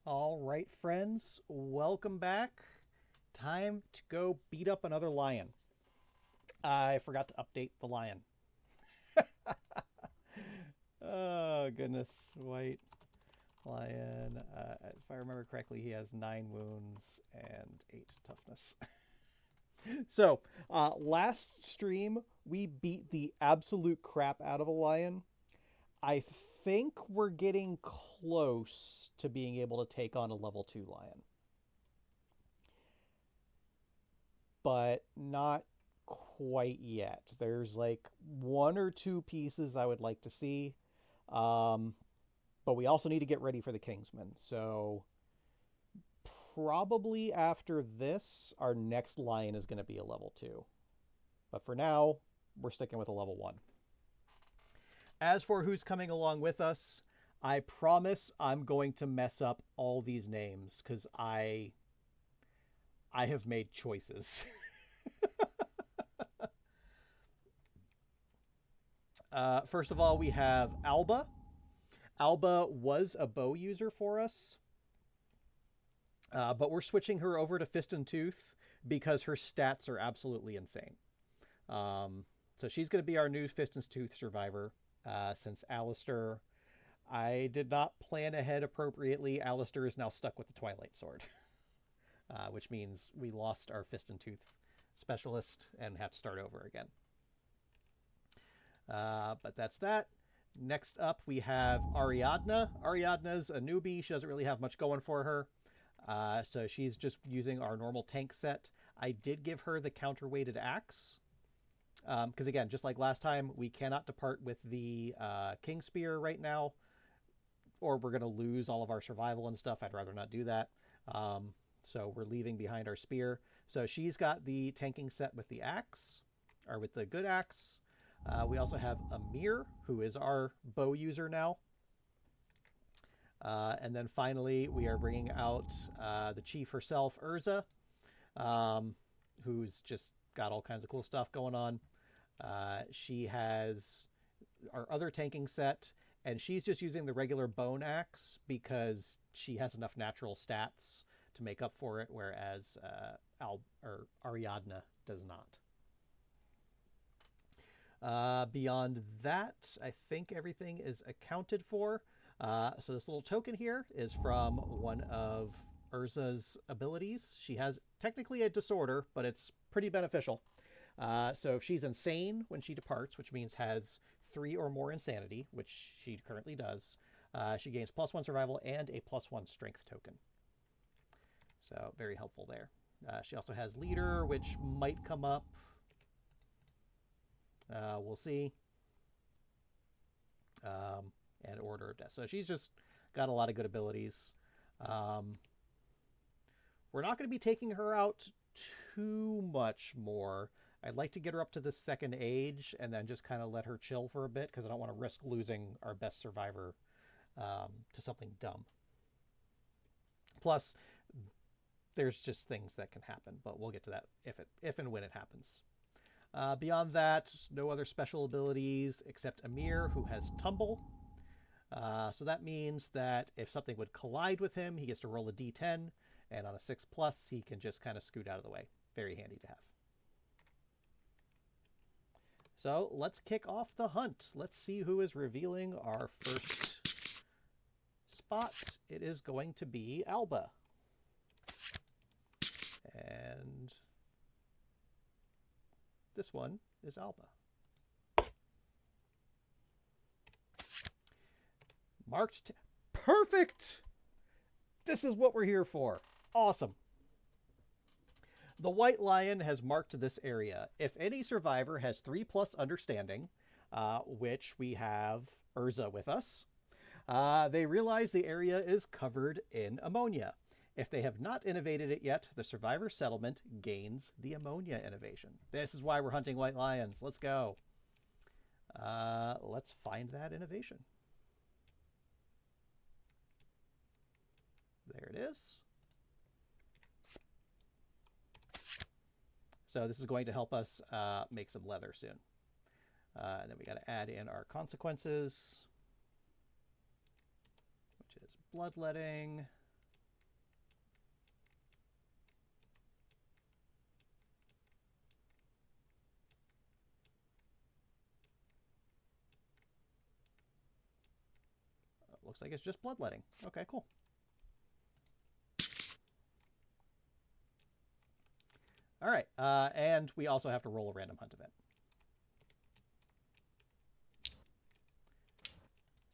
All right, friends, welcome back. Time to go beat up another lion. I forgot to update the lion. Oh, goodness. White lion. If I remember correctly, he has 9 wounds and 8 toughness. Last stream, we beat the absolute crap out of a lion. I think we're getting close to being able to take on a level 2 lion, but not quite yet. There's like one or two pieces I would like to see. Um, but we also need to get ready for the Kingsman. So probably after this, our next lion is going to be a level 2. But for now, we're sticking with a level 1. As for who's coming along with us, I promise I'm going to mess up all these names because I have made choices. First of all, we have Alba. Alba was a bow user for us, but we're switching her over to Fist and Tooth because her stats are absolutely insane. So she's going to be our new Fist and Tooth survivor since Alistair. I did not plan ahead appropriately. Alistair is now stuck with the Twilight Sword, which means we lost our Fist and Tooth specialist and have to start over again. But that's that. Next up, we have Ariadna. Ariadna's a newbie. She doesn't really have much going for her. So she's just using our normal tank set. I did give her the counterweighted axe. Because again, just like last time, we cannot depart with the King Spear right now, or we're going to lose all of our survival and stuff. I'd rather not do that. So we're leaving behind our spear. So she's got the tanking set with the axe, or with the good axe. We also have Amir, who is our bow user now. And then finally, we are bringing out the chief herself, Urza, who's just got all kinds of cool stuff going on. She has our other tanking set, and she's just using the regular bone axe because she has enough natural stats to make up for it, whereas Ariadna does not. Beyond that, I think everything is accounted for. So this little token here is from one of Urza's abilities. She has technically a disorder, but it's pretty beneficial. So if she's insane when she departs, which means has 3 or more insanity, which she currently does, she gains +1 survival and a +1 strength token. So very helpful there. She also has leader, which might come up. We'll see. And order of death. So she's just got a lot of good abilities. We're not going to be taking her out too much more. I'd like to get her up to the second age and then just kind of let her chill for a bit because I don't want to risk losing our best survivor to something dumb. Plus, there's just things that can happen, but we'll get to that if and when it happens. Beyond that, no other special abilities except Amir, who has Tumble. So that means that if something would collide with him, he gets to roll a d10, and on a 6+, he can just kind of scoot out of the way. Very handy to have. So let's kick off the hunt. Let's see who is revealing our first spot. It is going to be Alba. And this one is Alba. Marked. Perfect! This is what we're here for. Awesome. The White Lion has marked this area. If any survivor has 3+ understanding, which we have Urza with us, they realize the area is covered in ammonia. If they have not innovated it yet, the survivor settlement gains the ammonia innovation. This is why we're hunting white lions. Let's go. Let's find that innovation. There it is. So this is going to help us make some leather soon. And then we got to add in our consequences, which is bloodletting. looks like it's just bloodletting. Okay, cool. All right, and we also have to roll a random hunt event.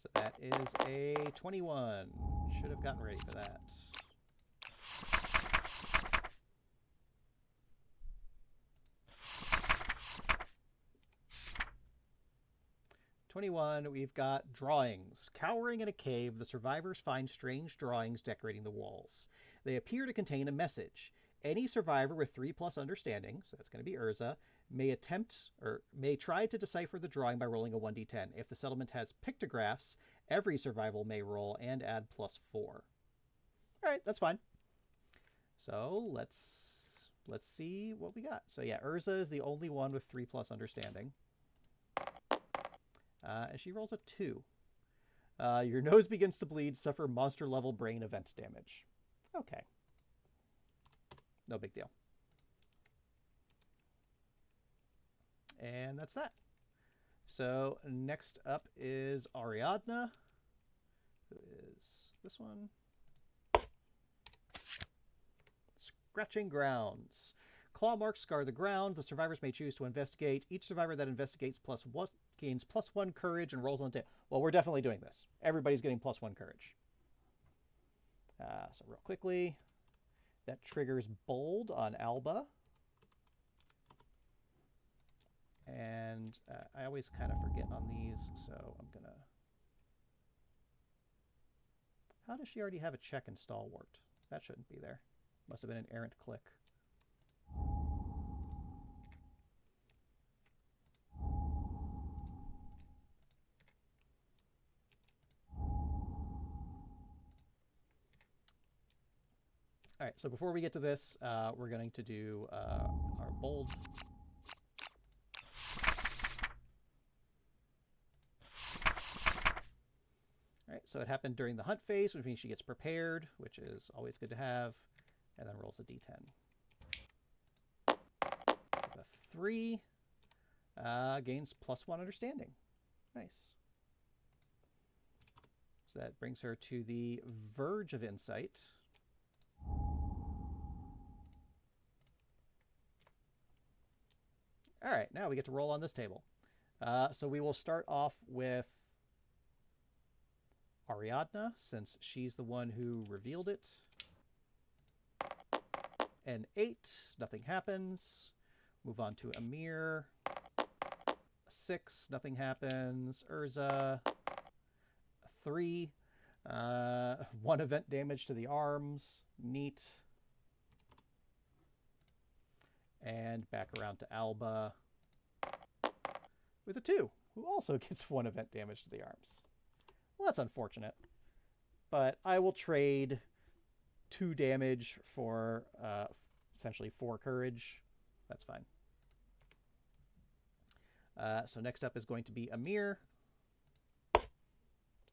So that is a 21. Should have gotten ready for that. 21, we've got drawings. Cowering in a cave, the survivors find strange drawings decorating the walls. They appear to contain a message. Any survivor with 3+ understanding, so that's going to be Urza, may try to decipher the drawing by rolling a 1d10. If the settlement has pictographs, every survival may roll and add +4. All right, that's fine. So let's see what we got. So yeah, Urza is the only one with 3+ understanding. And she rolls a 2. Your nose begins to bleed, suffer monster-level brain event damage. Okay. No big deal. And that's that. So next up is Ariadna, who is this one. Scratching grounds. Claw marks scar the ground. The survivors may choose to investigate. Each survivor that investigates gains +1 courage and rolls on the table. Well, we're definitely doing this. Everybody's getting +1 courage. So real quickly, that triggers bold on Alba. And I always kind of forget on these, so I'm gonna... How does she already have a check in stalwart? That shouldn't be there. Must have been an errant click. All right, so before we get to this, we're going to do our bold. All right, so it happened during the hunt phase, which means she gets prepared, which is always good to have, and then rolls a d10. With a 3, gains +1 understanding. Nice. So that brings her to the verge of insight. All right, now we get to roll on this table. So we will start off with Ariadna, since she's the one who revealed it. An 8, nothing happens. Move on to Amir. A 6, nothing happens. Urza. A 3. 1 event damage to the arms. Neat. And back around to Alba with a 2, who also gets 1 event damage to the arms. Well, that's unfortunate. But I will trade 2 damage for essentially 4 courage. That's fine. So next up is going to be Amir,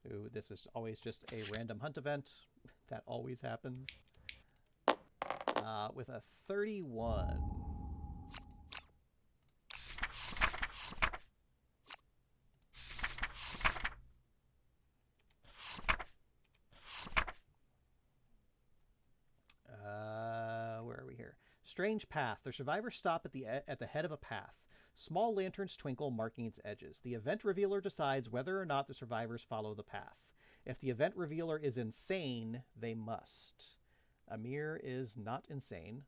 who this is always just a random hunt event. That always happens. With a 31. Where are we here? Strange path. The survivors stop at the head of a path. Small lanterns twinkle, marking its edges. The event revealer decides whether or not the survivors follow the path. If the event revealer is insane, they must. Amir is not insane.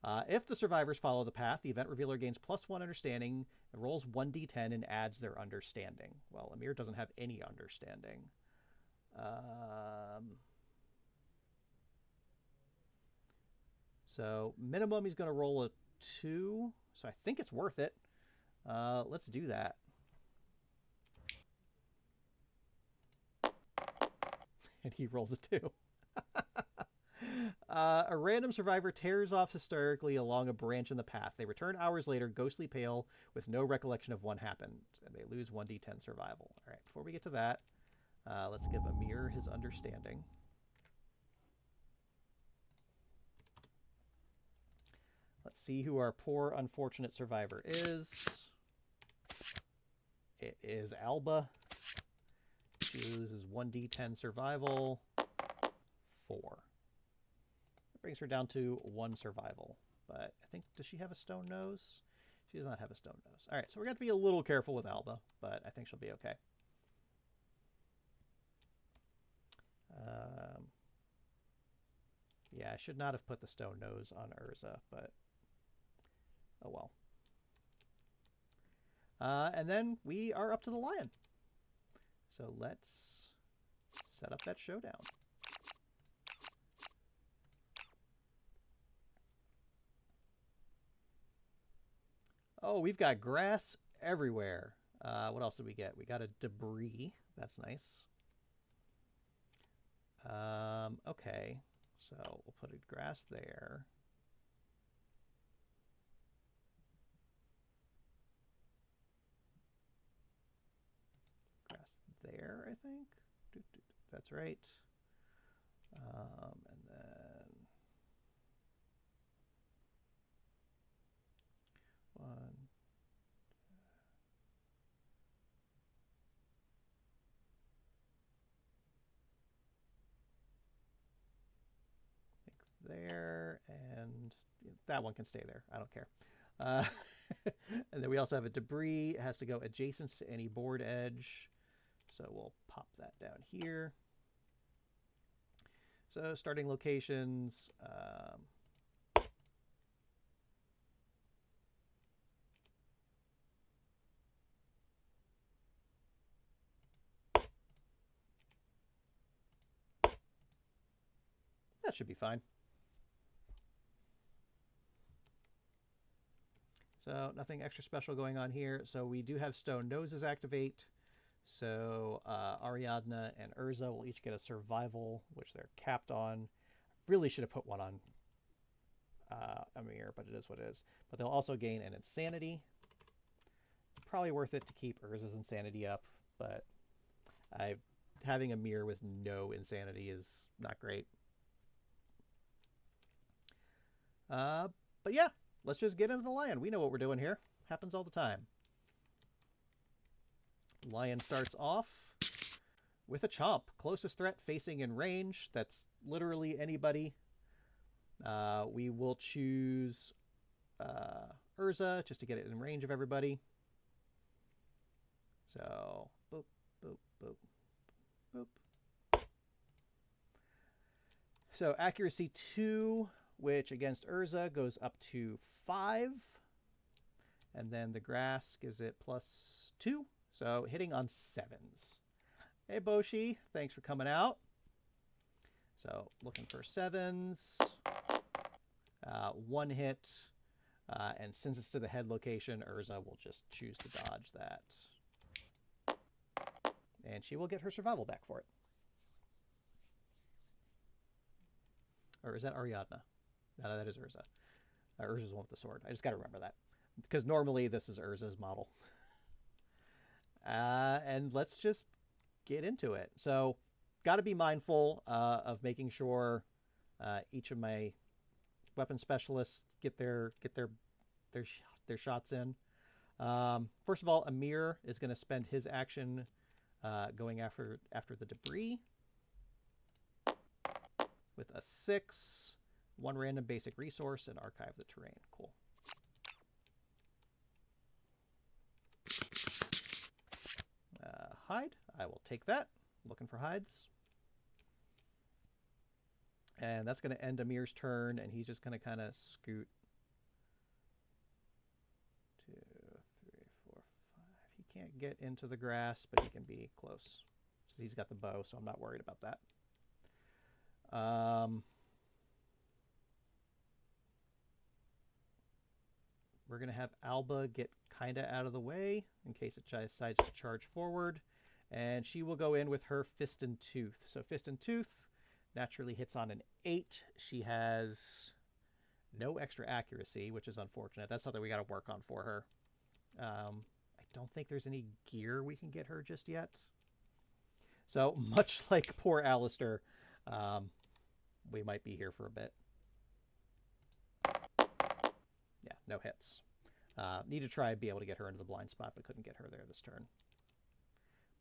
If the survivors follow the path, the event revealer gains +1 understanding, rolls 1d10, and adds their understanding. Well, Amir doesn't have any understanding. So minimum, he's going to roll a 2. So I think it's worth it. Let's do that. And he rolls a 2. A random survivor tears off hysterically along a branch in the path. They return hours later, ghostly pale, with no recollection of what happened. And they lose 1d10 survival. All right, before we get to that, let's give Amir his understanding. Let's see who our poor, unfortunate survivor is. It is Alba. She loses 1d10 survival. 4. That brings her down to 1 survival. But I think, does she have a stone nose? She does not have a stone nose. All right, so we're going to be a little careful with Alba, but I think she'll be okay. Yeah, I should not have put the stone nose on Urza, but oh well. And then we are up to the lion. So let's set up that showdown. Oh, we've got grass everywhere. What else did we get? We got a debris. That's nice. Okay. So we'll put a grass there. Grass there, I think. That's right. And then one. There, and that one can stay there. I don't care. And then we also have a debris. It has to go adjacent to any board edge. So we'll pop that down here. So starting locations. That should be fine. So nothing extra special going on here. So we do have stone noses activate. So Ariadna and Urza will each get a survival, which they're capped on. Really should have put one on Amir, but it is what it is. But they'll also gain an insanity. Probably worth it to keep Urza's insanity up, but having Amir with no insanity is not great. But yeah, let's just get into the lion. We know what we're doing here. Happens all the time. Lion starts off with a chomp. Closest threat facing in range. That's literally anybody. We will choose Urza just to get it in range of everybody. So, boop, boop, boop, boop. So, accuracy 2, which against Urza goes up to 5. And then the grass gives it +2. So hitting on 7s. Hey, Boshi, thanks for coming out. So looking for 7s. 1 hit. And since it's to the head location, Urza will just choose to dodge that. And she will get her survival back for it. Or is that Ariadna? No, that is Urza. Urza's the one with the sword. I just got to remember that. Because normally this is Urza's model. And let's just get into it. So, got to be mindful of making sure each of my weapon specialists get their shots in. First of all, Amir is going to spend his action going after the debris with a 6, 1 random basic resource, and archive the terrain. Cool. Hide. I will take that. Looking for hides. And that's going to end Amir's turn, and he's just going to kind of scoot. 2, 3, 4, 5. He can't get into the grass, but he can be close. So he's got the bow, so I'm not worried about that. We're going to have Alba get kind of out of the way in case it decides to charge forward. And she will go in with her Fist and Tooth. So Fist and Tooth naturally hits on an 8. She has no extra accuracy, which is unfortunate. That's something we got to work on for her. I don't think there's any gear we can get her just yet. So much like poor Alistair, we might be here for a bit. Yeah, no hits. Need to try and be able to get her into the blind spot, but couldn't get her there this turn.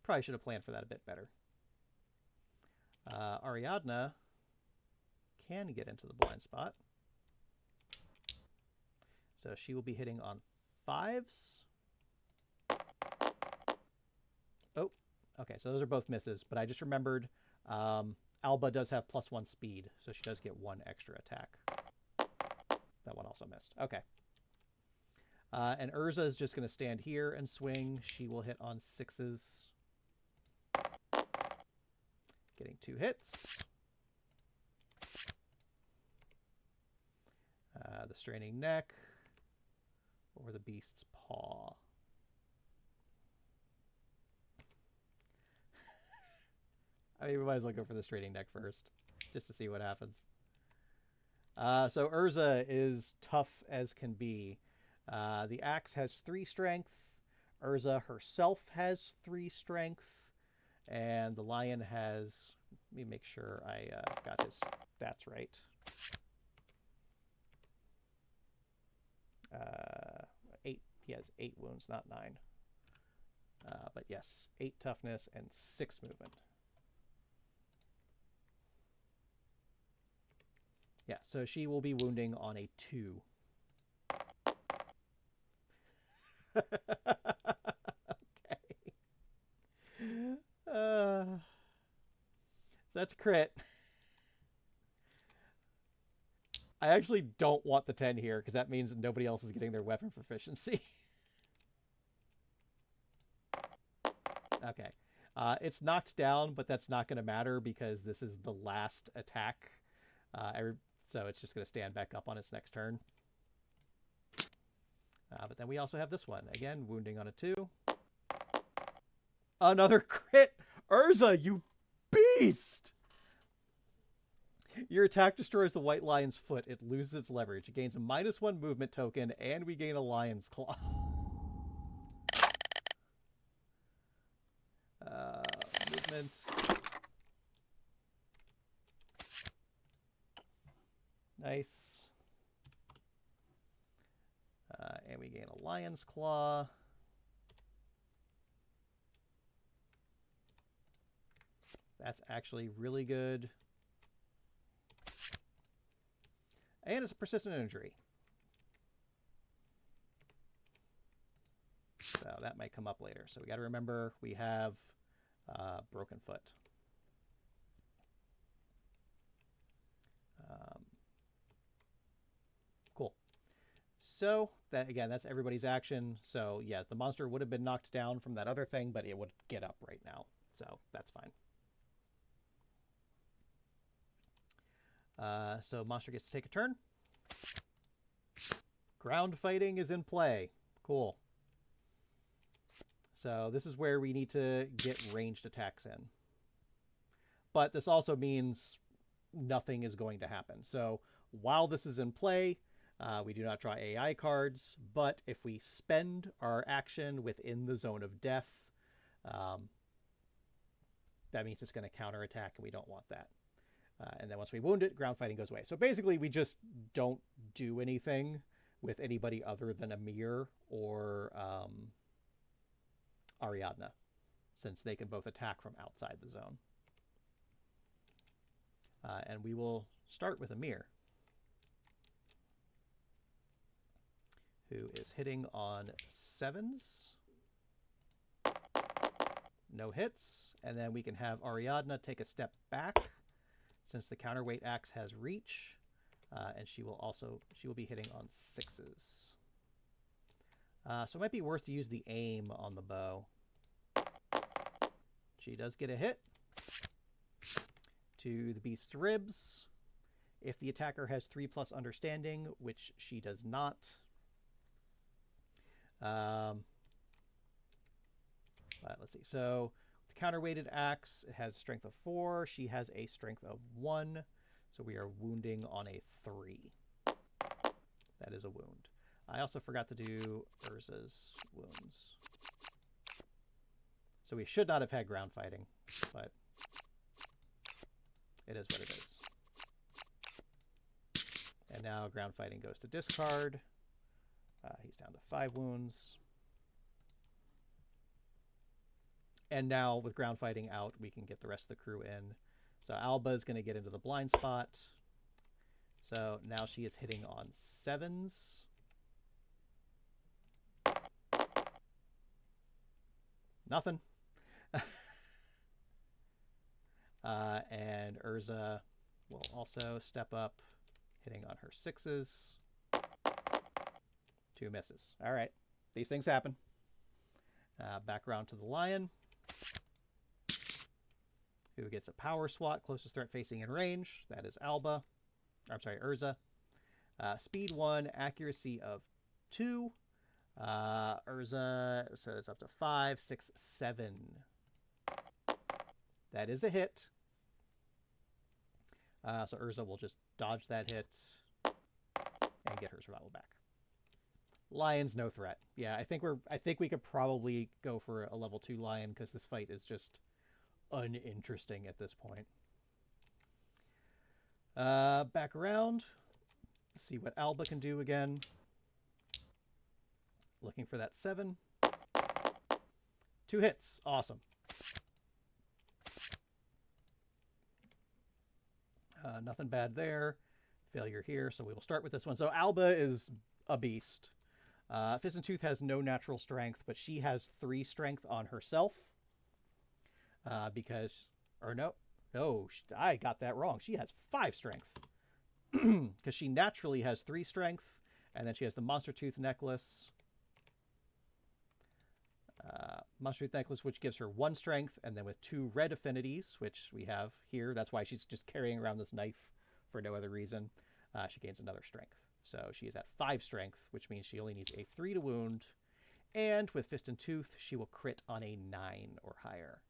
Probably should have planned for that a bit better. Ariadna can get into the blind spot. So she will be hitting on 5s. Oh, okay. So those are both misses, but I just remembered Alba does have +1 speed, so she does get 1 extra attack. That one also missed. Okay. And Urza is just going to stand here and swing. She will hit on 6s. Getting 2 hits. The straining neck or the beast's paw. I mean, we might as well go for the straining neck first, just to see what happens. So Urza is tough as can be. The axe has 3 strength. Urza herself has 3 strength. And the lion has... Let me make sure I got his stats right. 8. He has 8 wounds, not 9. But yes, 8 toughness and 6 movement. Yeah, so she will be wounding on a 2. Okay. That's crit. I actually don't want the 10 here because that means nobody else is getting their weapon proficiency. Okay. It's knocked down, but that's not going to matter because this is the last attack. So it's just going to stand back up on its next turn. But then we also have this one. Again, wounding on a 2. Another crit! Urza, you beast! Your attack destroys the white lion's foot. It loses its leverage. It gains a -1 movement token, and we gain a lion's claw. Movement. Nice. And we gain a lion's claw. That's actually really good. And it's a persistent injury. So that might come up later. So we got to remember we have broken foot. Cool. So that again, that's everybody's action. So yeah, the monster would have been knocked down from that other thing, but it would get up right now. So that's fine. So monster gets to take a turn. Ground fighting is in play. Cool. So this is where we need to get ranged attacks in. But this also means nothing is going to happen. So while this is in play, we do not draw AI cards. But if we spend our action within the zone of death, that means it's going to counterattack, and we don't want that. And then once we wound it, ground fighting goes away. So basically, we just don't do anything with anybody other than Amir or Ariadna, since they can both attack from outside the zone. And we will start with Amir, who is hitting on 7s. No hits. And then we can have Ariadna take a step back, since the counterweight axe has reach, and she will be hitting on 6s. So it might be worth to use the aim on the bow. She does get a hit to the beast's ribs. If the attacker has 3+ understanding, which she does not. Let's see. So the counterweighted axe, it has a strength of 4. She has a strength of 1. So we are wounding on a 3. That is a wound. I also forgot to do Urza's wounds. So we should not have had ground fighting, but it is what it is. And now ground fighting goes to discard. He's down to 5 wounds. And now with ground fighting out, we can get the rest of the crew in. So Alba is going to get into the blind spot. So now she is hitting on 7s. Nothing. And Urza will also step up, hitting on her 6s. 2 misses. All right. These things happen. Back around to the Lion, who gets a power swat, closest threat facing in range. That is Alba. I'm sorry, Urza. Speed 1, accuracy of 2. Urza, so it's up to 5, 6, 7. That is a hit. So Urza will just dodge that hit and get her survival back. Lion's no threat. Yeah, I think we could probably go for a level 2 Lion because this fight is just uninteresting at this point. Back around. See what Alba can do again. Looking for that 7. 2 hits. Awesome. Nothing bad there. Failure here, so we will start with this one. So Alba is a beast. Fist and Tooth has no natural strength, but she has 3 strength on herself. Because, or no, I got that wrong. She has 5 strength. Because she naturally has 3 strength, and then she has the Monster Tooth necklace. Monster Tooth necklace, which gives her 1 strength, and then with 2 red affinities, which we have here. That's why she's just carrying around this knife for no other reason. She gains another strength. So she is at 5 strength, which means she only needs a 3 to wound. And with Fist and Tooth, she will crit on a 9 or higher.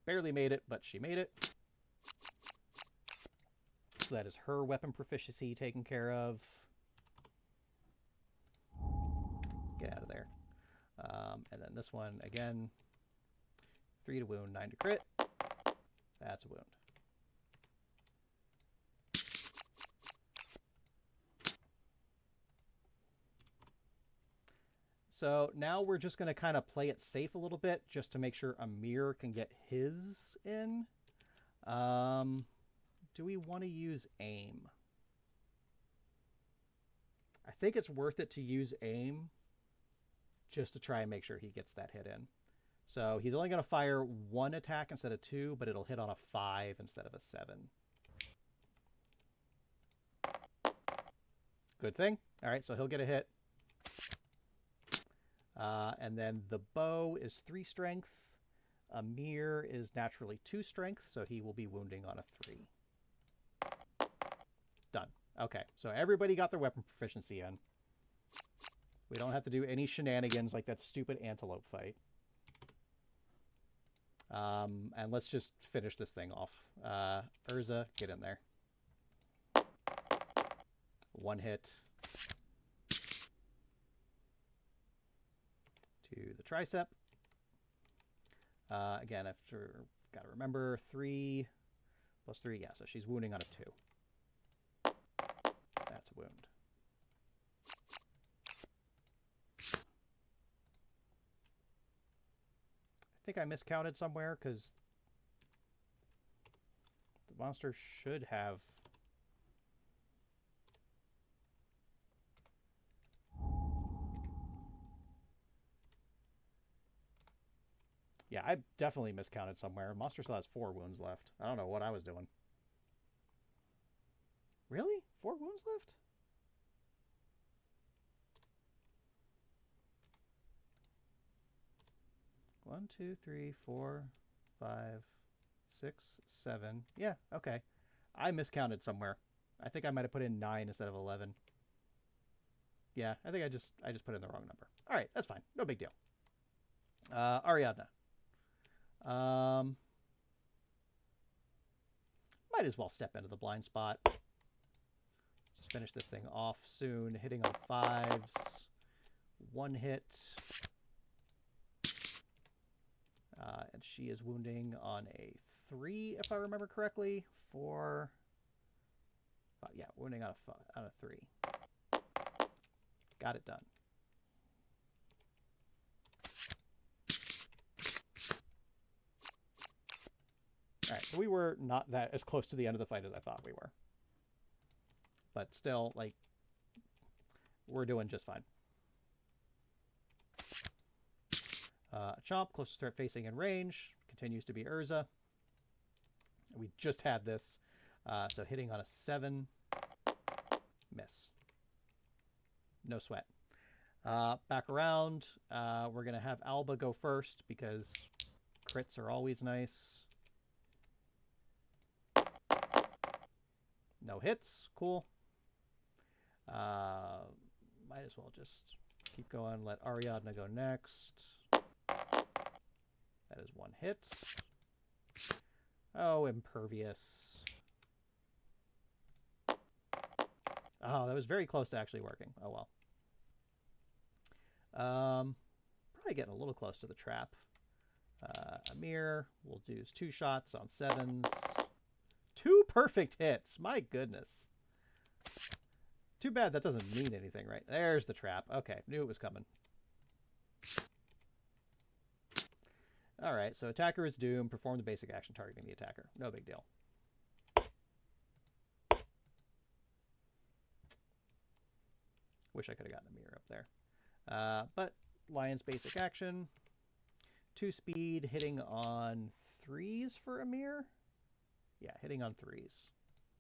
Barely made it, but she made it. So that is her weapon proficiency taken care of. Get out of there. And then this one, again, 3 to wound, 9 to crit. That's a wound. So now we're just going to kind of play it safe a little bit just to make sure Amir can get his in. Do we want to use aim? I think it's worth it to use aim just to try and make sure he gets that hit in. So he's only going to fire 1 attack instead of 2, but it'll hit on a 5 instead of a 7. Good thing. All right, so he'll get a hit. And then the bow is 3 strength. Amir is naturally 2 strength, so he will be wounding on a 3. Done. Okay, so everybody got their weapon proficiency in. We don't have to do any shenanigans like that stupid antelope fight. And let's just finish this thing off. Urza, get in there. 1 hit. To the tricep. Again, after, got to remember, 3 plus 3. Yeah, so she's wounding on a 2. That's a wound. I think I miscounted somewhere because the monster should have... Yeah, I definitely miscounted somewhere. Monster still has 4 wounds left. I don't know what I was doing. Really? 4 wounds left? One, 2, 3, 4, 5, 6, 7. Yeah, okay. I miscounted somewhere. I think I might have put in 9 instead of 11. Yeah, I think I just put in the wrong number. All right, that's fine. No big deal. Ariadna. Might as well step into the blind spot. Just finish this thing off soon. Hitting on 5s. 1 hit. And she is wounding on a 3, if I remember correctly. 4. Yeah, wounding on a 3. Got it done. Alright, so we were not that as close to the end of the fight as I thought we were. But still, like, we're doing just fine. Chomp, close to start facing in range. Continues to be Urza. We just had this. So hitting on a 7. Miss. No sweat. Back around. We're going to have Alba go first because crits are always nice. No hits. Cool. Might as well just keep going. Let Ariadna go next. That is 1 hit. Oh, Impervious. Oh, that was very close to actually working. Oh, well. Probably getting a little close to the trap. Amir will do 2 shots on 7s. 2 perfect hits. My goodness. Too bad that doesn't mean anything, right? There's the trap. Okay, knew it was coming. All right, so attacker is doomed. Perform the basic action targeting the attacker. No big deal. Wish I could have gotten a mirror up there. But Lion's basic action. 2 speed, hitting on 3s for Amir. Yeah, hitting on 3s.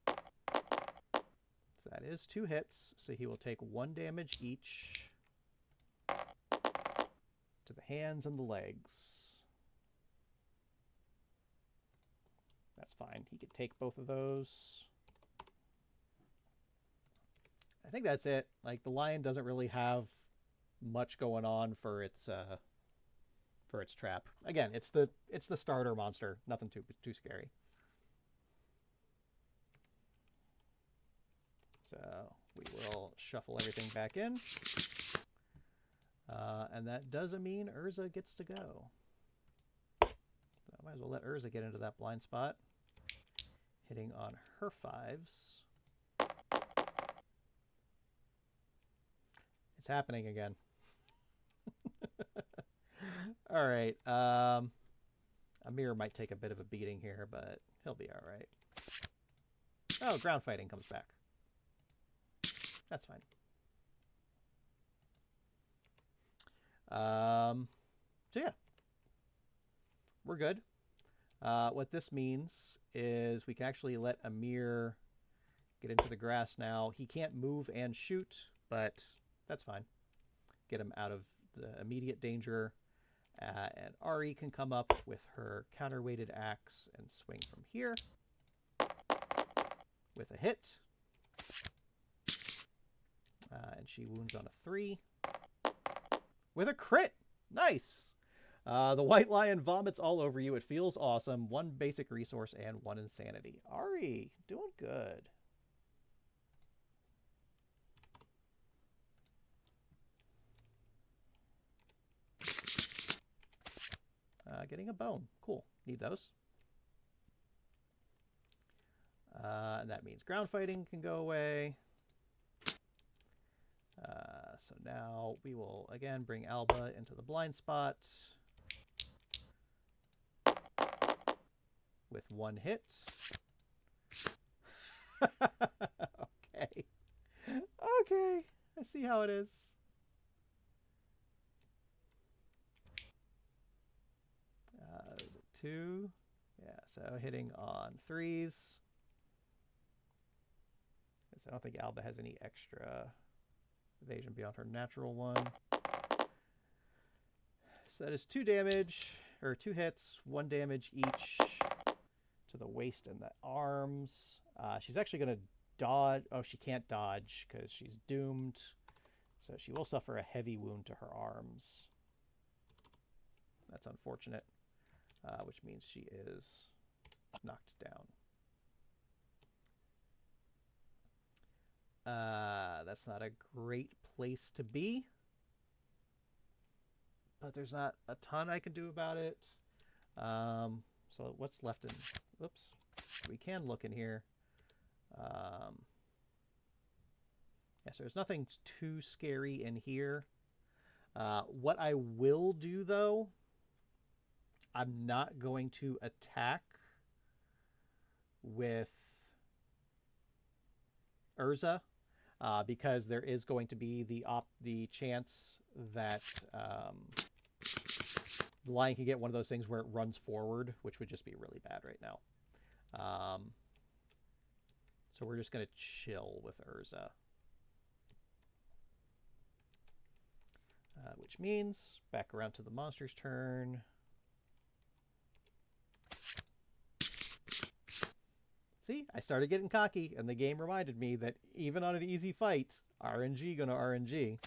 So that is 2 hits, so he will take 1 damage each to the hands and the legs. That's fine. He could take both of those. I think that's it. Like, the lion doesn't really have much going on for its trap. Again, it's the starter monster. Nothing too scary. So we will shuffle everything back in. And that does mean Urza gets to go. So I might as well let Urza get into that blind spot. Hitting on her 5s. It's happening again. All right. Amir might take a bit of a beating here, but he'll be all right. Oh, ground fighting comes back. That's fine. So yeah, we're good. What this means is we can actually let Amir get into the grass now. He can't move and shoot, but that's fine. Get him out of the immediate danger. And Ari can come up with her counterweighted axe and swing from here with a hit. And she wounds on a 3 with a crit. Nice. The white lion vomits all over you. It feels awesome. 1 basic resource and 1 insanity. Ari, doing good. Getting a bone. Cool. Need those. And that means ground fighting can go away. So now we will again bring Alba into the blind spot with 1 hit. Okay. Okay. I see how it is. Is it 2? Yeah, so hitting on 3s. I don't think Alba has any extra evasion beyond her natural 1. So that is 2 damage, or 2 hits, 1 damage each to the waist and the arms. She's actually going to dodge. Oh, she can't dodge because she's doomed. So she will suffer a heavy wound to her arms. That's unfortunate, which means she is knocked down. That's not a great place to be, but there's not a ton I can do about it. So what's left in, oops, we can look in here. Yes, there's nothing too scary in here. What I will do though, I'm not going to attack with Urza, because there is going to be the chance that the Lion can get one of those things where it runs forward, which would just be really bad right now. So we're just going to chill with Urza. Which means back around to the monster's turn. See, I started getting cocky, and the game reminded me that even on an easy fight, RNG gonna RNG.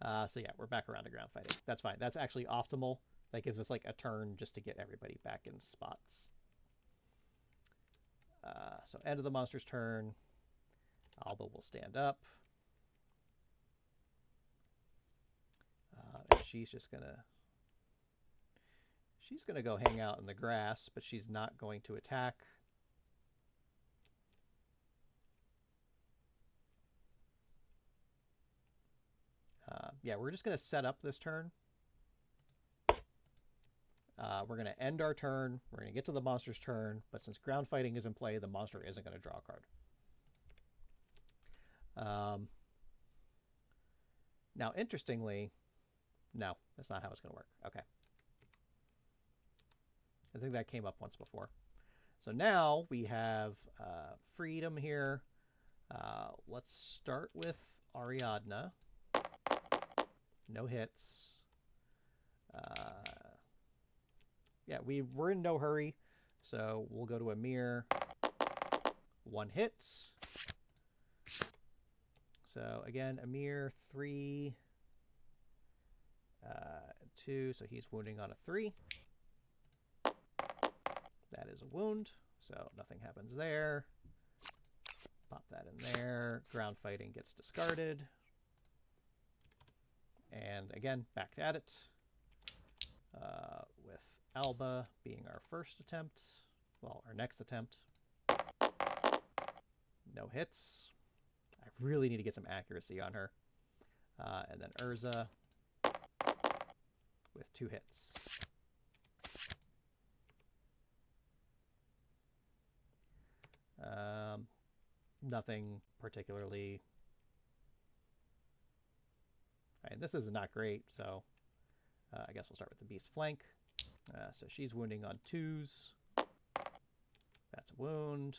So yeah, we're back around to ground fighting. That's fine. That's actually optimal. That gives us like a turn just to get everybody back into spots. So end of the monster's turn. Alba will stand up. And she's gonna go hang out in the grass, but she's not going to attack. Yeah, we're just going to set up this turn. We're going to end our turn. We're going to get to the monster's turn. But since ground fighting is in play, the monster isn't going to draw a card. Now, interestingly, no, that's not how it's going to work. Okay. I think that came up once before. So now we have freedom here. Let's start with Ariadna. No hits. Yeah, we're in no hurry, so we'll go to Amir. 1 hit. So again, Amir 3, 2. So he's wounding on a 3. That is a wound, so nothing happens there. Pop that in there. Ground fighting gets discarded. And again, back at it. With Alba being our first attempt. Well, our next attempt. No hits. I really need to get some accuracy on her. And then Urza with 2 hits. Nothing particularly. Right, this is not great, so I guess we'll start with the beast flank. So she's wounding on 2s. That's a wound.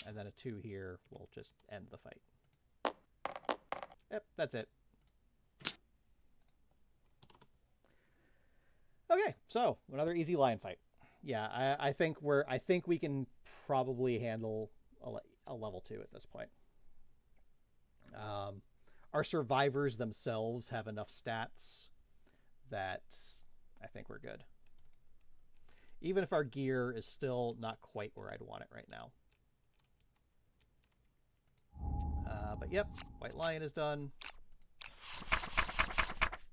And then a 2 here will just end the fight. Yep, that's it. Okay, so another easy lion fight. Yeah, I think we can probably handle a level 2 at this point. Our survivors themselves have enough stats that I think we're good. Even if our gear is still not quite where I'd want it right now. But yep, White Lion is done.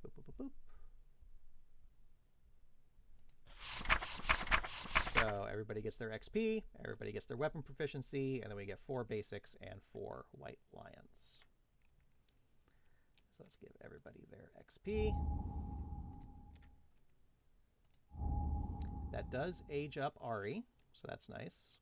Boop, boop, boop, boop. So everybody gets their XP, everybody gets their weapon proficiency, and then we get 4 basics and 4 White Lions. So let's give everybody their XP. That does age up Ari, so that's nice.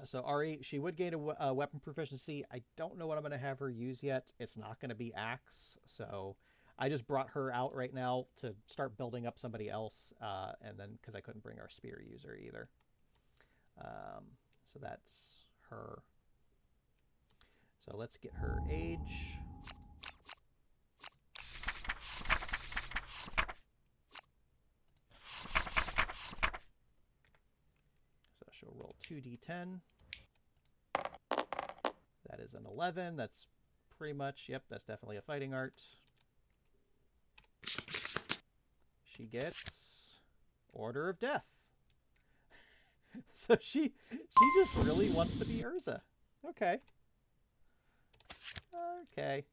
So Ari, she would gain a weapon proficiency. I don't know what I'm going to have her use yet. It's not going to be Axe, so I just brought her out right now to start building up somebody else, and then because I couldn't bring our spear user either. So that's her. So let's get her age. So she'll roll 2d10. That is an 11. That's pretty much, yep, that's definitely a fighting art. She gets Order of Death. So she just really wants to be Urza. Okay. Okay.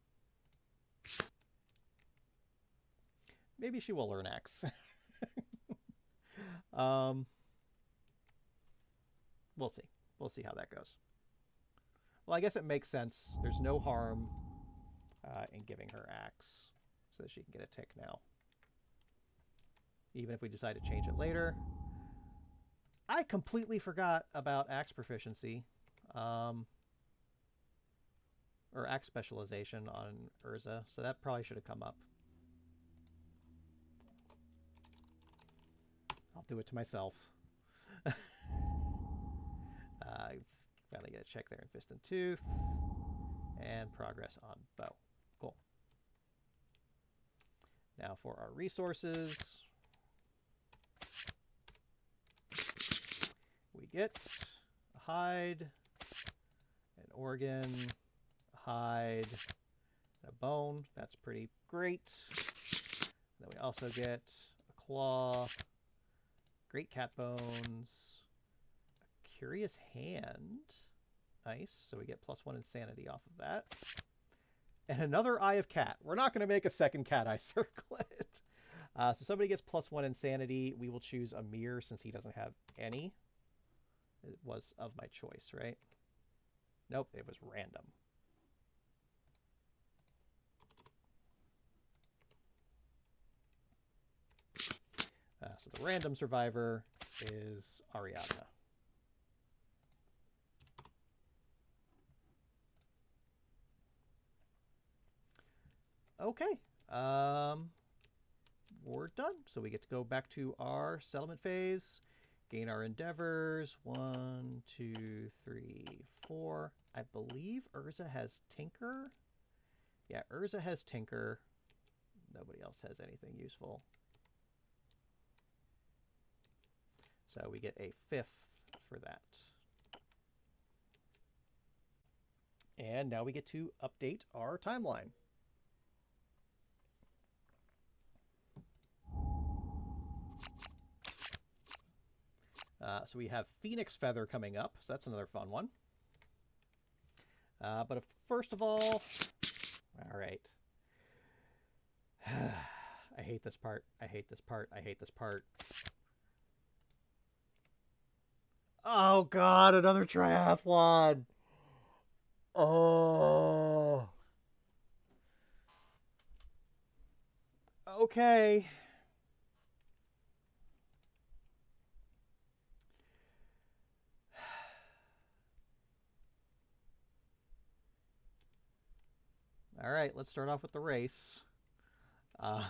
Maybe she will learn X. We'll see. We'll see how that goes. Well, I guess it makes sense. There's no harm in giving her axe so that she can get a tick now. Even if we decide to change it later. I completely forgot about axe proficiency. Or axe specialization on Urza, so that probably should have come up. I'll do it to myself. Finally get a check there in Fist and Tooth. And progress on bow. Cool. Now for our resources. We get a hide, an organ, a hide, and a bone. That's pretty great. Then we also get a claw, great cat bones, a curious hand. Nice. So we get +1 insanity off of that. And another Eye of Cat. We're not going to make a second cat eye circlet. So somebody gets +1 insanity. We will choose Amir since he doesn't have any. It was of my choice, right? Nope, it was random. So the random survivor is Ariadna. Okay. We're done. So we get to go back to our settlement phase. Gain our endeavors. 1, 2, 3, 4. I believe Urza has Tinker. Yeah, Urza has Tinker. Nobody else has anything useful. So we get a 5th for that. And now we get to update our timeline. So we have Phoenix Feather coming up, so that's another fun one. But first of all right. I hate this part. I hate this part. I hate this part. Oh God, another triathlon. Oh. Okay. All right, let's start off with the race. So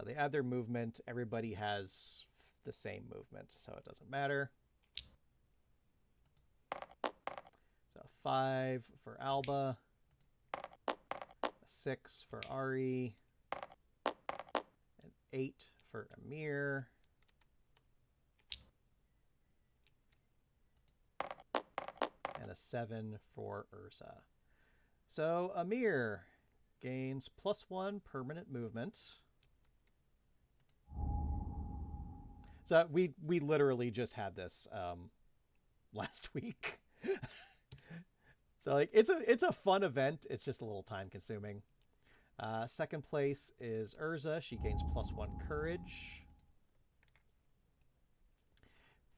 they add their movement. Everybody has the same movement, so it doesn't matter. So 5 for Alba, 6 for Ari, and 8 for Amir. And a 7 for Urza. So Amir gains +1 permanent movement. So we literally just had this last week. So like it's a fun event. It's just a little time consuming. Second place is Urza. She gains +1 courage.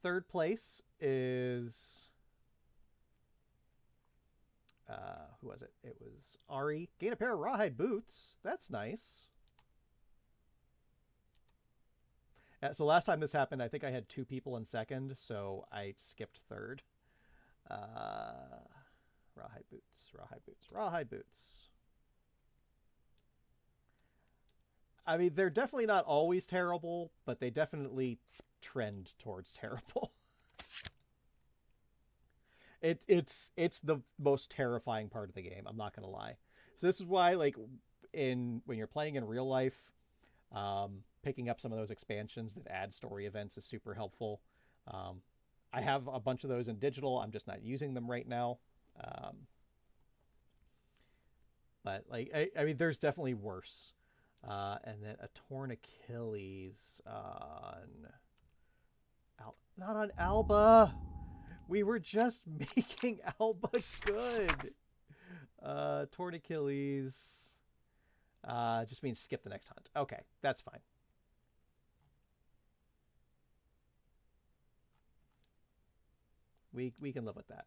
Third place is who was it? It was Ari. Gain a pair of rawhide boots. That's nice. So last time this happened, I think I had 2 people in second, so I skipped third. Rawhide boots, rawhide boots, rawhide boots. I mean, they're definitely not always terrible, but they definitely trend towards terrible. It's the most terrifying part of the game. I'm not gonna lie. So this is why, like, when you're playing in real life, picking up some of those expansions that add story events is super helpful. I have a bunch of those in digital. I'm just not using them right now. But like, I mean, there's definitely worse. And then a torn Achilles on not on Alba. We were just making Alba good. Torn Achilles just means skip the next hunt. Okay, that's fine. We can live with that.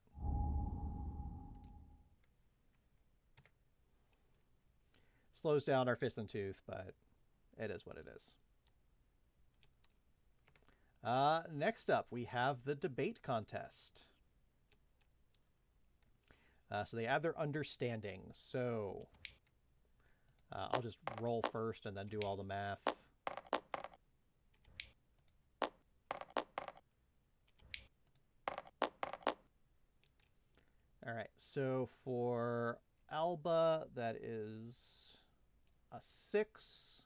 Slows down our Fist and Tooth, but it is what it is. Next up, we have the debate contest. So they add their understanding. So I'll just roll first and then do all the math. All right, so for Alba, that is a 6.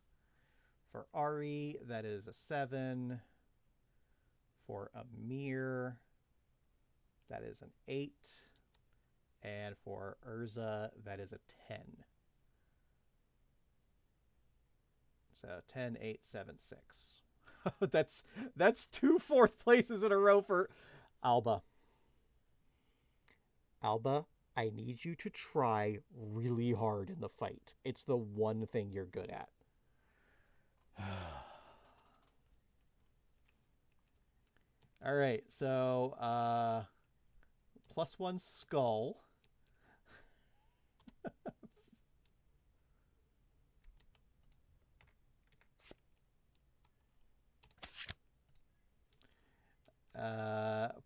For Ari, that is a 7. For Amir, that is an 8. And for Urza, that is a 10. So 10, 8, 7, 6. That's 2 4th places in a row for Alba. Alba, I need you to try really hard in the fight. It's the one thing you're good at. All right, so +1 skull.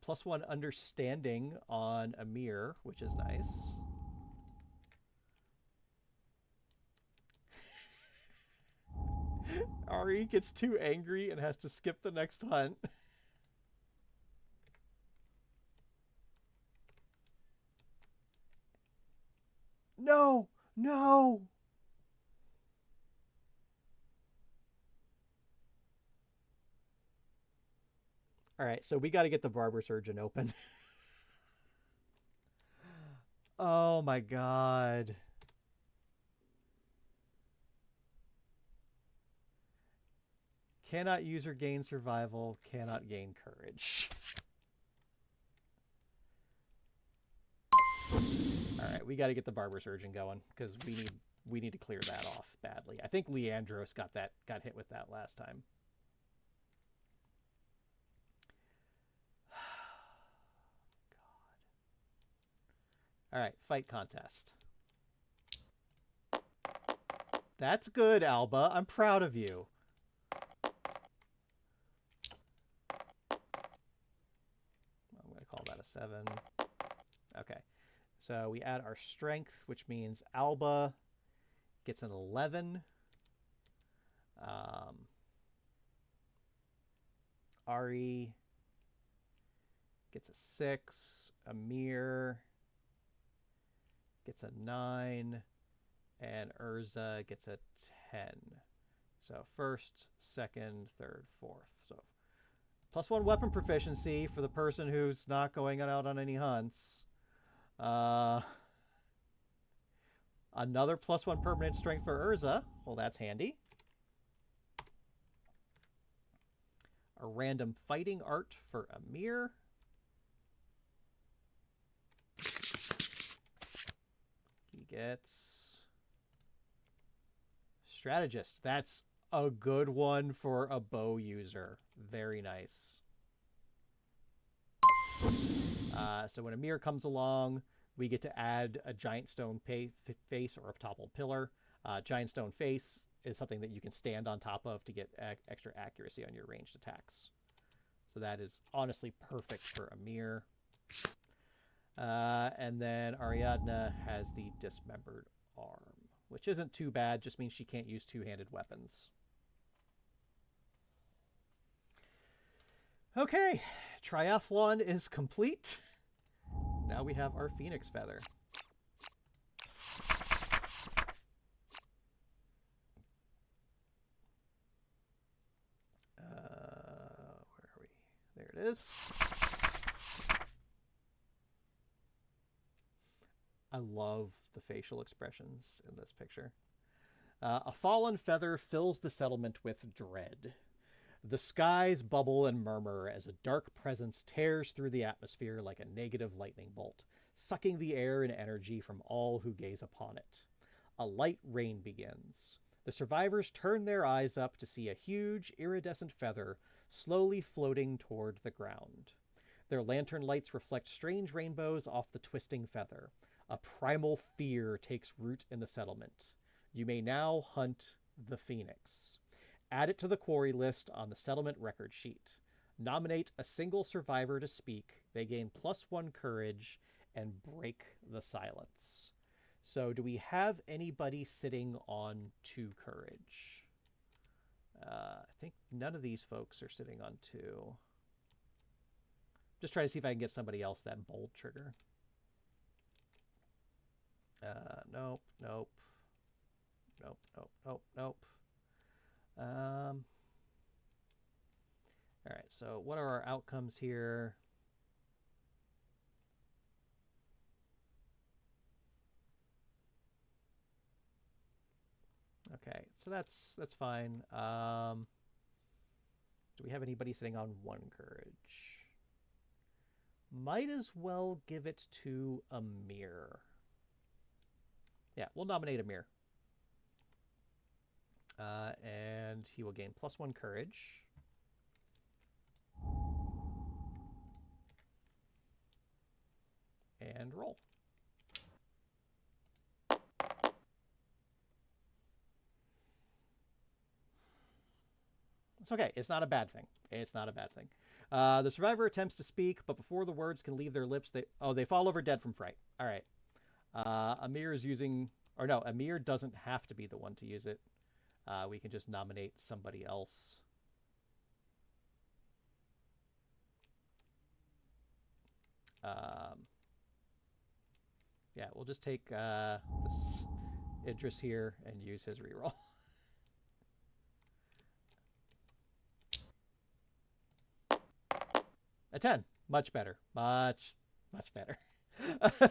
+1 understanding on Amir, which is nice. Ari gets too angry and has to skip the next hunt. No! No! All right, so we got to get the barber surgeon open. Oh my god. Cannot use or gain survival, cannot gain courage. All right, we got to get the barber surgeon going because we need to clear that off badly. I think Leandros got hit with that last time. God. All right, fight contest. That's good, Alba. I'm proud of you. I'm going to call that a 7. Okay. So we add our strength, which means Alba gets an 11. Ari gets a 6. Amir gets a 9. And Urza gets a 10. So first, second, third, fourth. So +1 weapon proficiency for the person who's not going out on any hunts. Another +1 permanent strength for Urza. Well, that's handy. A random fighting art for Amir. He gets strategist. That's a good one for a bow user. Very nice. So when Amir comes along, we get to add a giant stone face or a toppled pillar. Giant stone face is something that you can stand on top of to get extra accuracy on your ranged attacks. So that is honestly perfect for Amir. And then Ariadna has the dismembered arm, which isn't too bad, just means she can't use two-handed weapons. Okay, triathlon is complete. Now we have our Phoenix Feather. Where are we? There it is. I love the facial expressions in this picture. A fallen feather fills the settlement with dread. The skies bubble and murmur as a dark presence tears through the atmosphere like a negative lightning bolt, sucking the air and energy from all who gaze upon it. A light rain begins. The survivors turn their eyes up to see a huge, iridescent feather slowly floating toward the ground. Their lantern lights reflect strange rainbows off the twisting feather. A primal fear takes root in the settlement. You may now hunt the phoenix. Add it to the quarry list on the settlement record sheet. Nominate a single survivor to speak. They gain +1 courage and break the silence. So do we have anybody sitting on 2 courage? I think none of these folks are sitting on 2. Just try to see if I can get somebody else that bold trigger. Nope, nope. Nope, nope, nope, nope. All right, so what are our outcomes here? Okay, so that's fine. Do we have anybody sitting on 1 courage? Might as well give it to Amir. Yeah, we'll nominate Amir. And he will gain +1 courage. And roll. It's okay. It's not a bad thing. It's not a bad thing. The survivor attempts to speak, but before the words can leave their lips, they fall over dead from fright. All right. Amir is using... Or no, Amir doesn't have to be the one to use it. We can just nominate somebody else. Yeah, we'll just take this Idris here and use his reroll. A 10. Much better. Much better.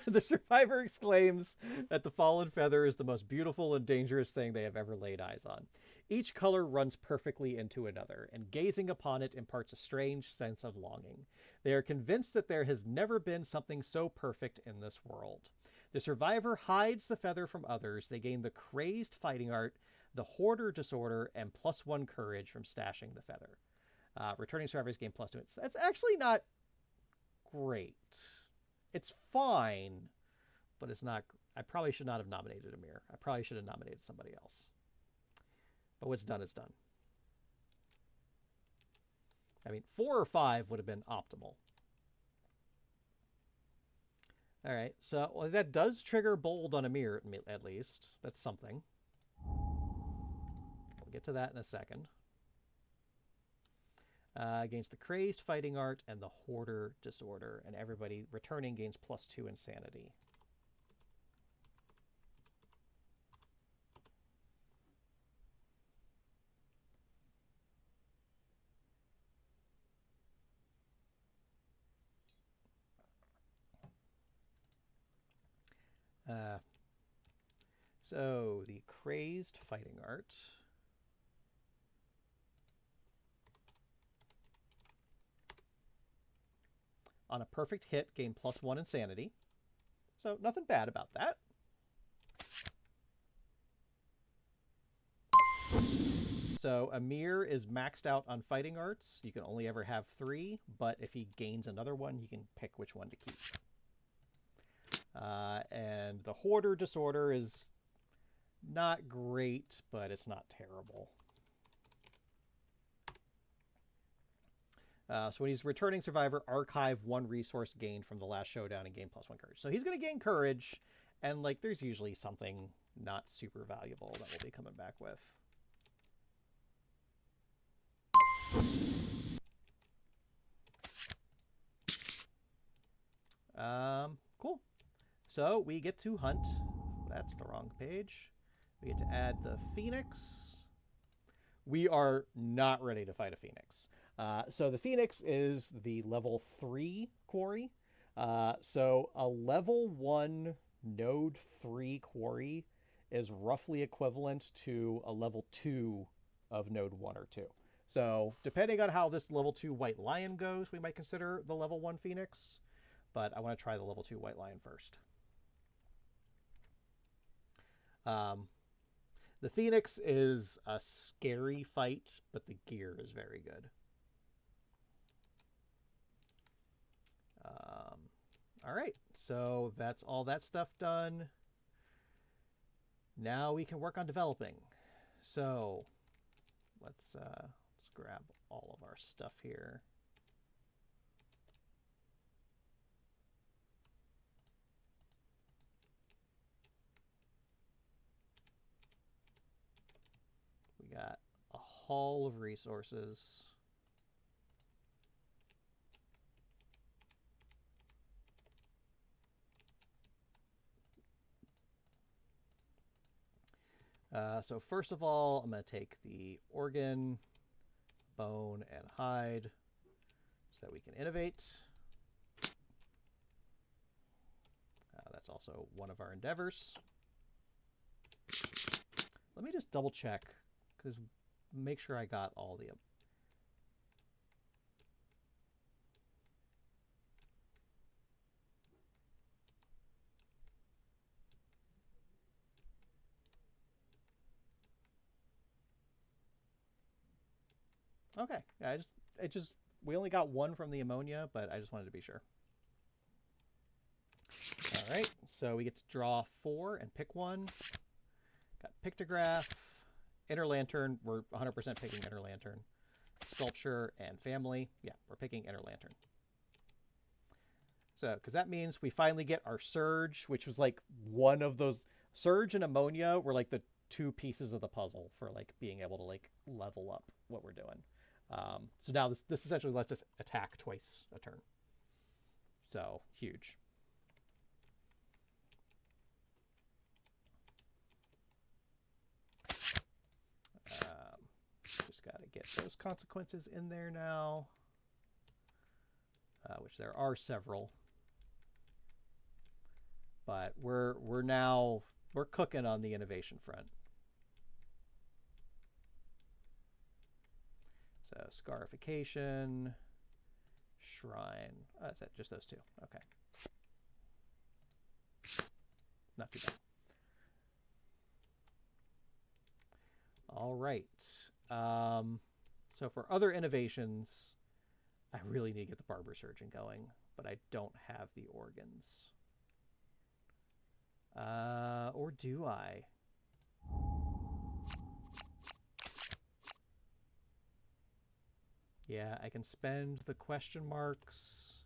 The survivor exclaims that the fallen feather is the most beautiful and dangerous thing they have ever laid eyes on. Each color runs perfectly into another, and gazing upon it imparts a strange sense of longing. They are convinced that there has never been something so perfect in this world. The survivor hides the feather from others. They gain the crazed fighting art, the hoarder disorder, and +1 courage from stashing the feather. Returning survivors gain +2. That's actually not great. It's fine, but it's not... I probably should not have nominated Amir. I probably should have nominated somebody else. But what's done is done. I mean, 4 or 5 would have been optimal. All right, so well, that does trigger bold on Amir, at least. That's something. We'll get to that in a second. Against the crazed fighting art and the hoarder disorder, and everybody returning gains +2 insanity. So the crazed fighting art. On a perfect hit, gain +1 insanity. So nothing bad about that. So Amir is maxed out on fighting arts. You can only ever have 3, but if he gains another one, he can pick which one to keep. And the hoarder disorder is not great, but it's not terrible. So when he's returning survivor, archive 1 resource gained from the last showdown and gain +1 courage. So he's going to gain courage, and like there's usually something not super valuable that we'll be coming back with. Cool. So we get to hunt. That's the wrong page. We get to add the phoenix. We are not ready to fight a phoenix. So the phoenix is the level 3 quarry. So a level 1 node 3 quarry is roughly equivalent to a level 2 of node 1 or 2. So depending on how this level 2 white lion goes, we might consider the level 1 phoenix. But I want to try the level 2 white lion first. The phoenix is a scary fight, but the gear is very good. All right, so that's all that stuff done. Now we can work on developing. So let's grab all of our stuff here. We got a haul of resources. So first of all, I'm going to take the organ, bone, and hide so that we can innovate. That's also one of our endeavors. Let me just double check, because make sure I got all the... Okay, yeah, we only got one from the ammonia, but I just wanted to be sure. All right, so we get to draw 4 and pick one. Got pictograph, inner lantern. We're 100% picking inner lantern. Sculpture and family. Yeah, we're picking inner lantern. So, because that means we finally get our surge, which was like one of those. Surge and ammonia were like the 2 pieces of the puzzle for like being able to like level up what we're doing. So now this essentially lets us attack twice a turn. So huge. Just got to get those consequences in there now, which there are several. But we're cooking on the innovation front. So scarification, shrine. Oh, that's it. Just those 2. Okay. Not too bad. All right. So for other innovations, I really need to get the barber surgeon going, but I don't have the organs. Or do I? Yeah, I can spend the question marks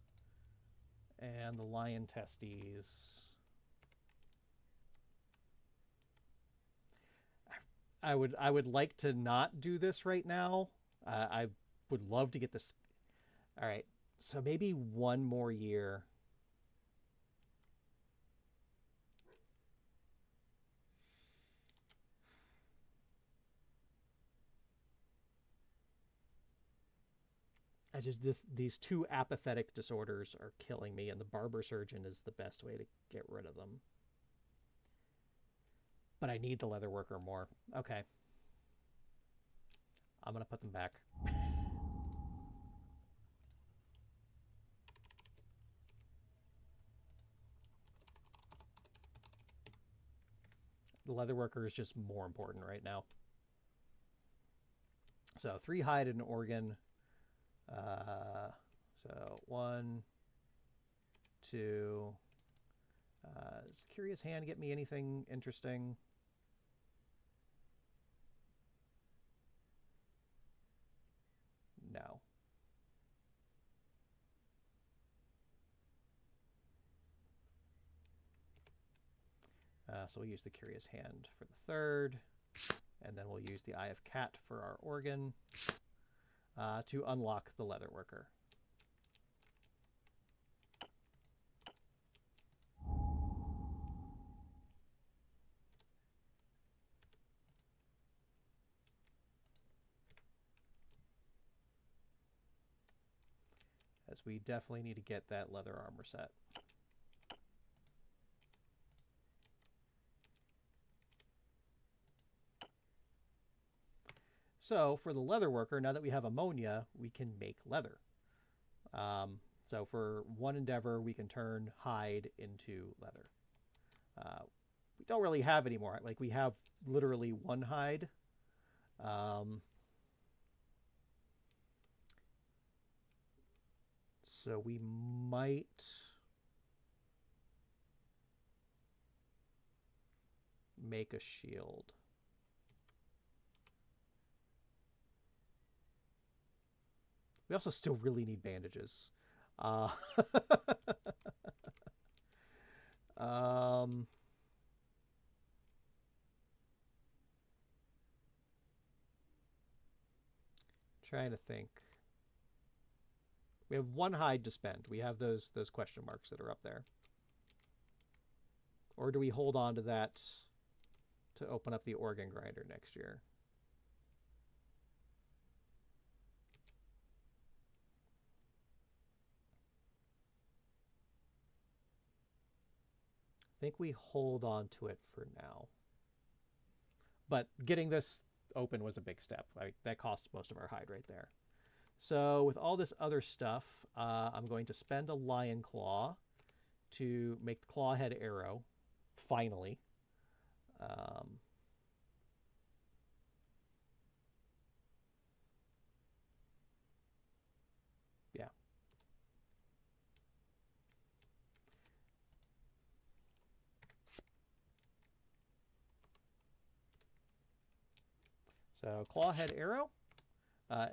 and the lion testes. I would like to not do this right now. I would love to get this. All right, so maybe one more year. These 2 apathetic disorders are killing me, and the barber surgeon is the best way to get rid of them. But I need the leather worker more. Okay. I'm going to put them back. The leather worker is just more important right now. So 3 hide and an organ. So 1, 2. Does Curious Hand get me anything interesting? No. So we'll use the Curious Hand for the 3rd, and then we'll use the Eye of Cat for our organ to unlock the leather worker. As we definitely need to get that leather armor set. So for the leather worker, now that we have ammonia, we can make leather. So for one endeavor, we can turn hide into leather. We don't really have any more. Like, we have literally 1 hide. So we might make a shield. We also still really need bandages. Um, trying to think. We have one hide to spend. We have those question marks that are up there. Or do we hold on to that to open up the organ grinder next year? I think we hold on to it for now. But getting this open was a big step. That cost most of our hide right there. So with all this other stuff, I'm going to spend a lion claw to make the claw head arrow, finally. Yeah. So claw head arrow.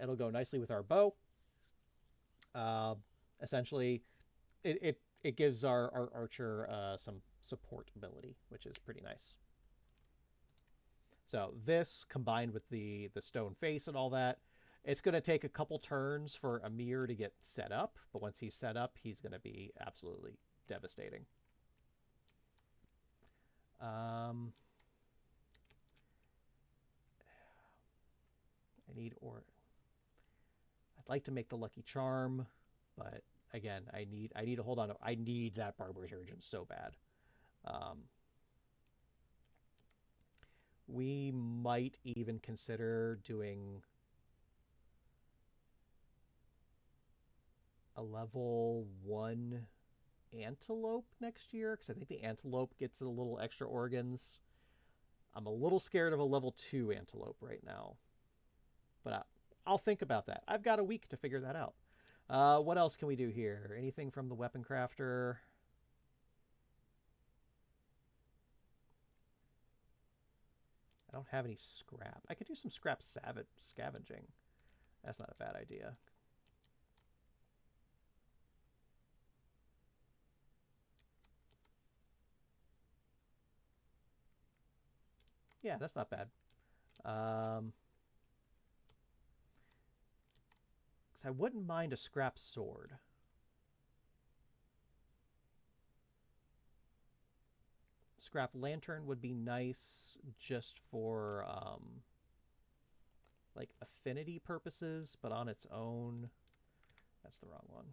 It'll go nicely with our bow. Essentially, it gives our archer some support ability, which is pretty nice. So this, combined with the stone face and all that, it's going to take a couple turns for Amir to get set up, but once he's set up, he's going to be absolutely devastating. I need I'd like to make the lucky charm, but again, I need to hold on. I need that barber's urgent so bad. We might even consider doing a level 1 antelope next year, because I think the antelope gets a little extra organs. I'm a little scared of a level 2 antelope right now, but I'll think about that. I've got a week to figure that out. What else can we do here? Anything from the weapon crafter? I don't have any scrap. I could do some scrap scavenging. That's not a bad idea. Yeah, that's not bad. Because I wouldn't mind a scrap sword. Scrap lantern would be nice just for like affinity purposes, but on its own, that's the wrong one.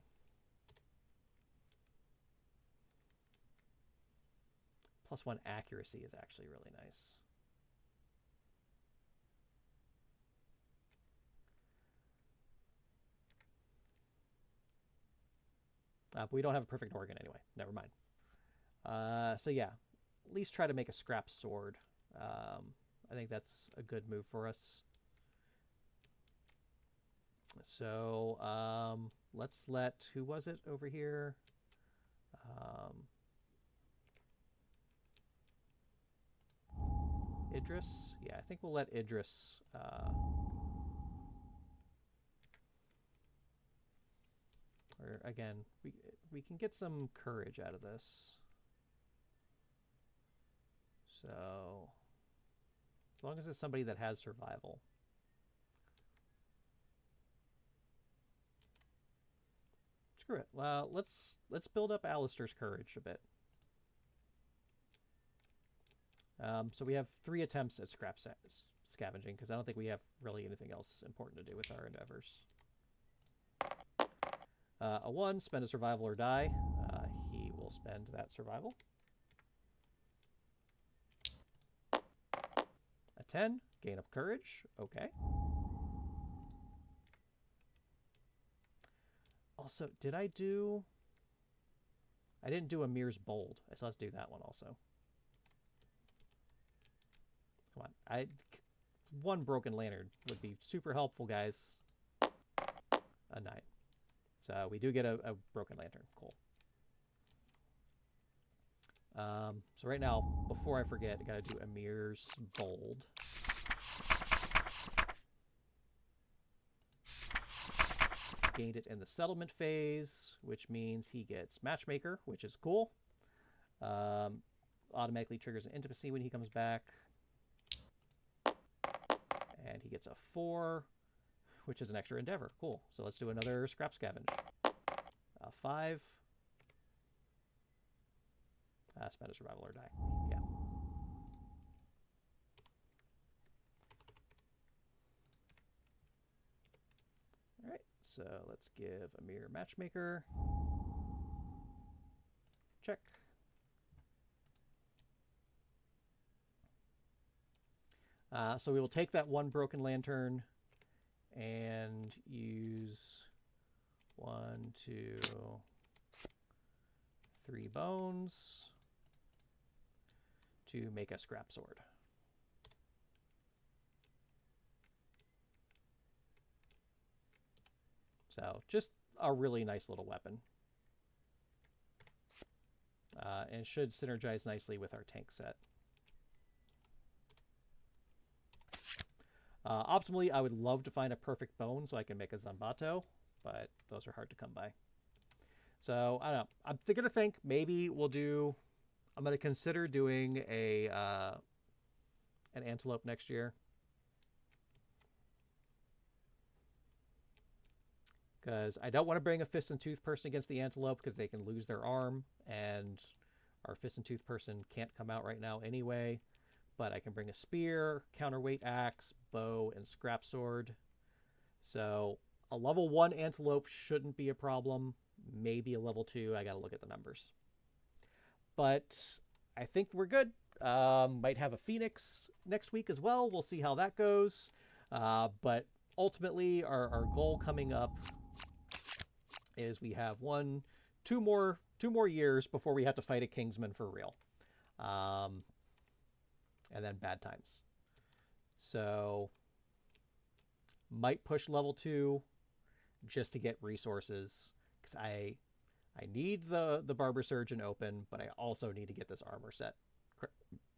+1 accuracy is actually really nice. But we don't have a perfect organ anyway. Never mind. So yeah, at least try to make a scrap sword. I think that's a good move for us. So let's let, who was it over here? Idris? Yeah, I think we'll let Idris or again, we can get some courage out of this. So as long as it's somebody that has survival. Screw it. Well, let's build up Alistair's courage a bit. So we have 3 attempts at scavenging, because I don't think we have really anything else important to do with our endeavors. A 1, spend a survival or die. He will spend that survival. A 10, gain up courage. Okay. Also, I didn't do Amir's bold. I still have to do that one also. Come on. 1 broken lantern would be super helpful, guys. A 9. So we do get a broken lantern. Cool. So right now, before I forget, I gotta do Amir's bold. Gained it in the settlement phase, which means he gets matchmaker, which is cool. Automatically triggers an intimacy when he comes back. And he gets a 4, which is an extra endeavor. Cool. So let's do another scrap scavenge. 5. Spend a survival or die. Yeah. All right. So let's give Amir matchmaker. Check. So we will take that one broken lantern and use 1, 2, 3 bones to make a scrap sword. So just a really nice little weapon. And should synergize nicely with our tank set. Optimally, I would love to find a perfect bone so I can make a Zambato, but those are hard to come by. So, I don't know. I'm going to think maybe we'll do... I'm going to consider doing an antelope next year. Because I don't want to bring a fist and tooth person against the antelope because they can lose their arm, and our fist and tooth person can't come out right now anyway. But I can bring a spear, counterweight axe, bow, and scrap sword. So a level 1 antelope shouldn't be a problem. Maybe a level 2. I got to look at the numbers. But I think we're good. Might have a phoenix next week as well. We'll see how that goes. But ultimately, our goal coming up is we have 2 more years before we have to fight a Kingsman for real. And then bad times. So might push level 2 just to get resources, because I need the Barber Surgeon open, but I also need to get this armor set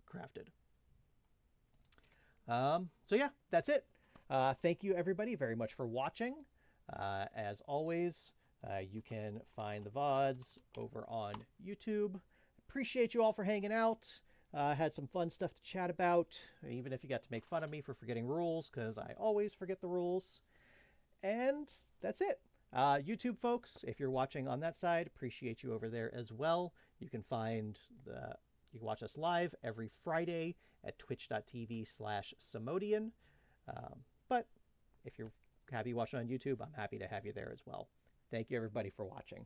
crafted. So yeah, that's it. Thank you everybody very much for watching. As always, you can find the VODs over on YouTube. Appreciate you all for hanging out. Had some fun stuff to chat about, even if you got to make fun of me for forgetting rules, because I always forget the rules. And that's it. YouTube folks, if you're watching on that side, appreciate you over there as well. You can watch us live every Friday at twitch.tv/Samodian. But if you're happy watching on YouTube, I'm happy to have you there as well. Thank you everybody for watching.